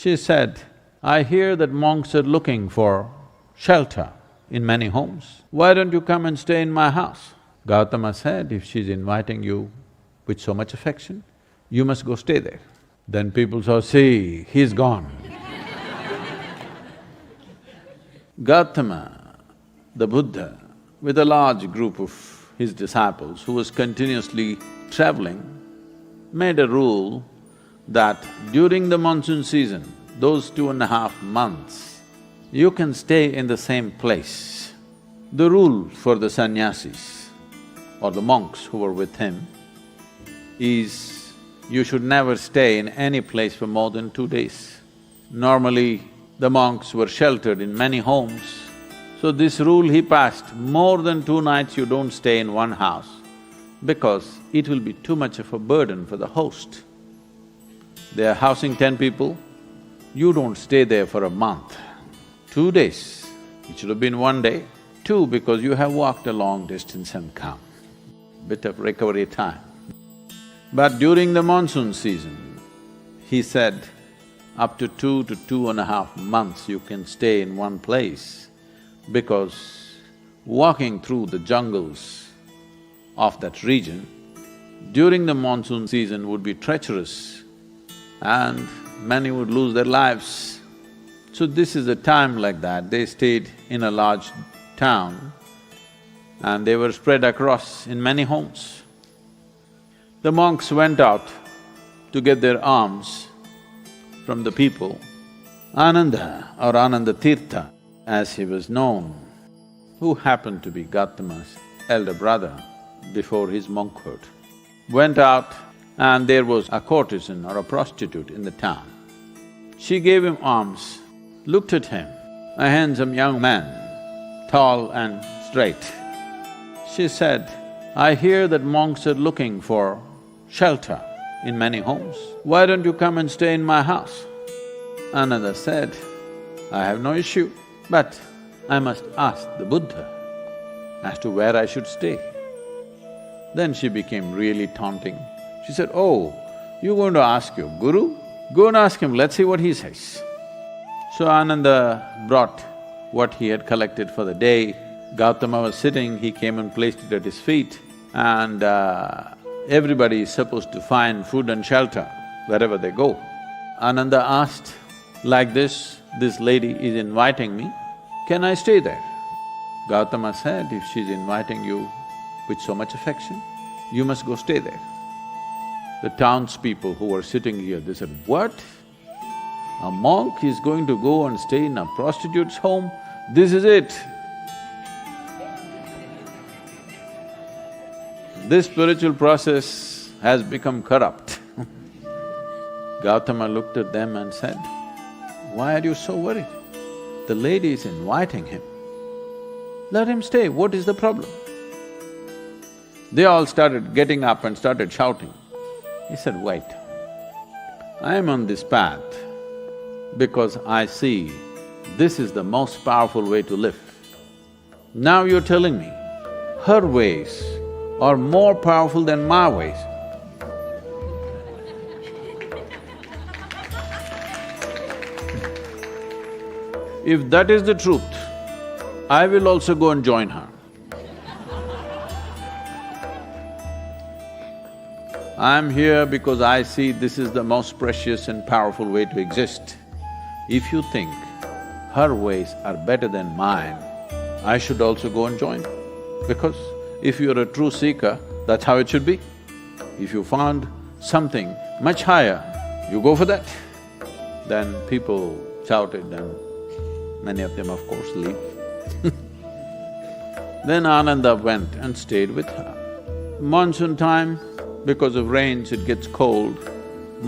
She said, "I hear that monks are looking for shelter in many homes. Why don't you come and stay in my house?" Gautama said, "If she's inviting you with so much affection, you must go stay there." Then people saw, "See, he's gone." Gautama, the Buddha, with a large group of his disciples who was continuously traveling, made a rule that during the monsoon season, those 2.5 months, you can stay in the same place. The rule for the sannyasis or the monks who were with him is you should never stay in any place for more than 2 days. Normally, the monks were sheltered in many homes, so this rule he passed, more than 2 nights you don't stay in one house because it will be too much of a burden for the host. They are housing 10 people, you don't stay there for a month. 2 days, it should have been 1 day. 2, because you have walked a long distance and come, bit of recovery time. But during the monsoon season, he said, up to 2 to 2.5 months you can stay in one place because walking through the jungles of that region during the monsoon season would be treacherous and many would lose their lives. So this is a time like that, they stayed in a large town and they were spread across in many homes. The monks went out to get their alms from the people. Ananda or Ananda Tirtha, as he was known, who happened to be Gautama's elder brother before his monkhood, went out and there was a courtesan or a prostitute in the town. She gave him alms, looked at him, a handsome young man, tall and straight. She said, "I hear that monks are looking for shelter in many homes. Why don't you come and stay in my house?" Ananda said, "I have no issue, but I must ask the Buddha as to where I should stay." Then she became really taunting. She said, "Oh, you're going to ask your guru? Go and ask him, let's see what he says." So Ananda brought what he had collected for the day. Gautama was sitting, he came and placed it at his feet, and everybody is supposed to find food and shelter wherever they go. Ananda asked, "Like this lady is inviting me, can I stay there?" Gautama said, "If she's inviting you with so much affection, you must go stay there." The townspeople who were sitting here, they said, "What? A monk is going to go and stay in a prostitute's home? This is it." This spiritual process has become corrupt. Gautama looked at them and said, "Why are you so worried? The lady is inviting him. Let him stay, what is the problem?" They all started getting up and started shouting. He said, "Wait, I am on this path because I see this is the most powerful way to live. Now you're telling me her ways are more powerful than my ways. If that is the truth, I will also go and join her. I am here because I see this is the most precious and powerful way to exist. If you think her ways are better than mine, I should also go and join. Because if you're a true seeker, that's how it should be. If you found something much higher, you go for that." Then people shouted and many of them of course leave. Then Ananda went and stayed with her. Monsoon time, because of rains it gets cold,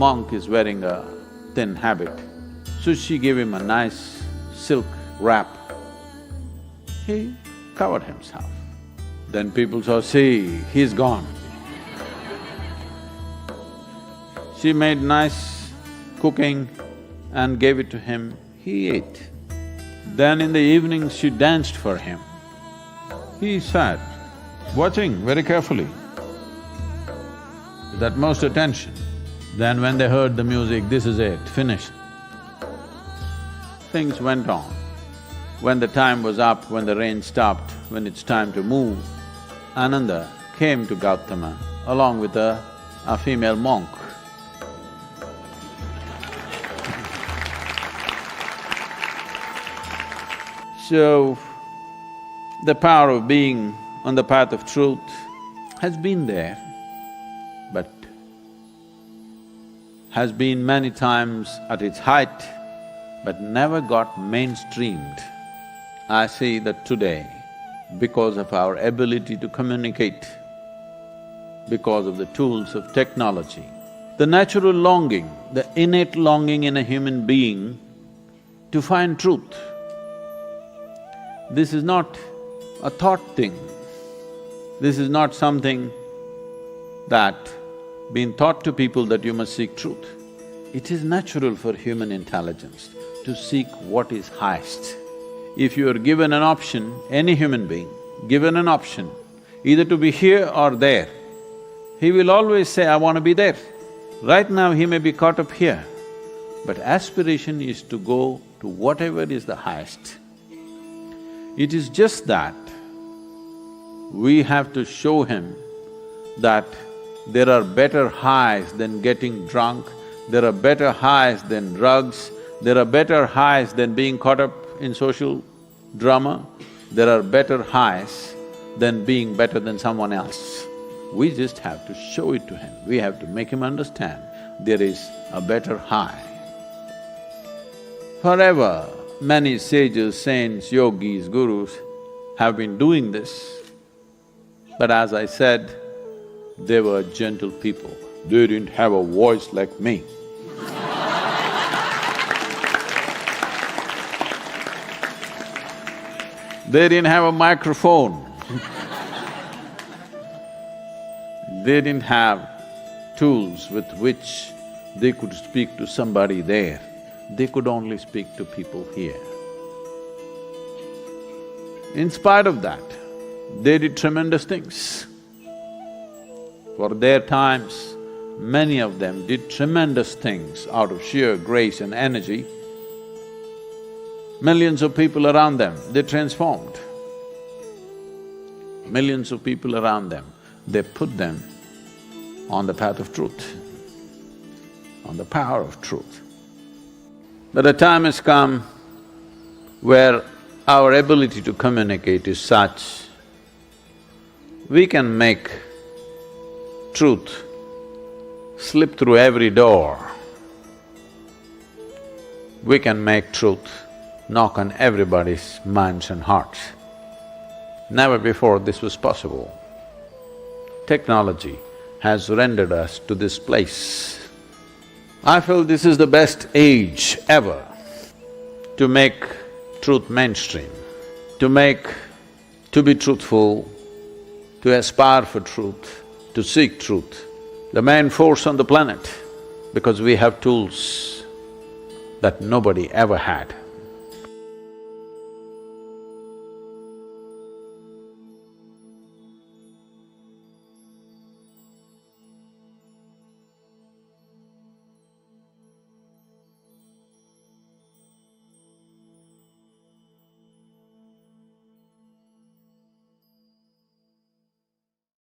monk is wearing a thin habit. So she gave him a nice silk wrap. He covered himself. Then people saw, "See, he's gone." She made nice cooking and gave it to him, he ate. Then in the evening she danced for him. He sat, watching very carefully, with utmost attention. Then when they heard the music, "This is it, finished," things went on. When the time was up, when the rain stopped, when it's time to move, Ananda came to Gautama along with a female monk. So, the power of being on the path of truth has been there, but has been many times at its height, but never got mainstreamed. I see that today, because of our ability to communicate, because of the tools of technology, the natural longing, the innate longing in a human being to find truth. This is not a thought thing. This is not something that been taught to people that you must seek truth. It is natural for human intelligence to seek what is highest. If you are given an option, any human being, given an option, either to be here or there, he will always say, I want to be there. Right now he may be caught up here, but aspiration is to go to whatever is the highest. It is just that we have to show him that there are better highs than getting drunk, there are better highs than drugs, there are better highs than being caught up in social drama, there are better highs than being better than someone else. We just have to show it to him, we have to make him understand there is a better high. Forever, many sages, saints, yogis, gurus have been doing this, but as I said, they were gentle people. They didn't have a voice like me. They didn't have a microphone. They didn't have tools with which they could speak to somebody there. They could only speak to people here. In spite of that, they did tremendous things. For their times, many of them did tremendous things out of sheer grace and energy. Millions of people around them, they transformed. Millions of people around them, they put them on the path of truth, on the power of truth. But a time has come where our ability to communicate is such, we can make truth slip through every door. We can make truth knock on everybody's minds and hearts. Never before this was possible. Technology has rendered us to this place. I feel this is the best age ever to make truth mainstream, to be truthful, to aspire for truth, to seek truth, the main force on the planet, because we have tools that nobody ever had.